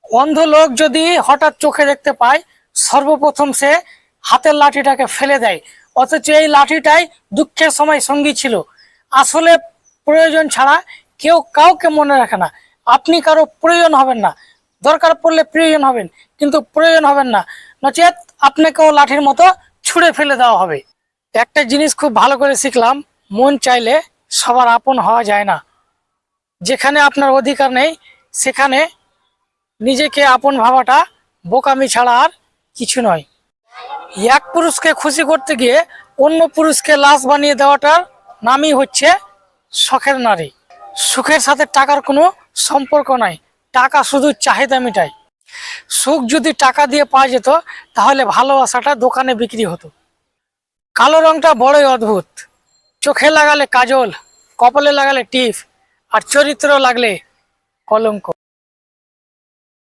অন্ধ লোক যদি হঠাৎ চোখে দেখতে পায়, সর্বপ্রথম সে হাতের লাঠিটাকে ফেলে দেয়, অথচ এই লাঠিটাই দুঃখের সময় সঙ্গী ছিল। আসলে প্রয়োজন ছাড়া কেউ কাউকে মনে রাখে না। আপনি কারো প্রয়োজন হবেন না, দরকার পড়লে প্রয়োজন হবেন, কিন্তু প্রয়োজন হবেন না, নচেত আপনাকেও লাঠির মতো ছুঁড়ে ফেলে দেওয়া হবে। একটা জিনিস খুব ভালো করে শিখলাম, মন চাইলে সবার আপন হওয়া যায় না। যেখানে আপনার অধিকার নেই সেখানে নিজেকে আপন ভাবাটা বোকামি ছাড়া আর কিছু নয়। এক পুরুষকে খুশি করতে গিয়ে অন্য পুরুষকে লাশ বানিয়ে দেওয়াটার নামই হচ্ছে শখের নারী। সুখের সাথে টাকার কোনো সম্পর্ক নাই, টাকা শুধু চাহিদা মেটায়। সুখ যদি টাকা দিয়ে পাওয়া যেত তাহলে ভালোবাসাটা দোকানে বিক্রি হতো। কালো রংটা বড়ই অদ্ভুত, চোখে লাগালে কাজল, কপালে লাগালে টিপ, আর চরিত্র লাগলে কলঙ্ক।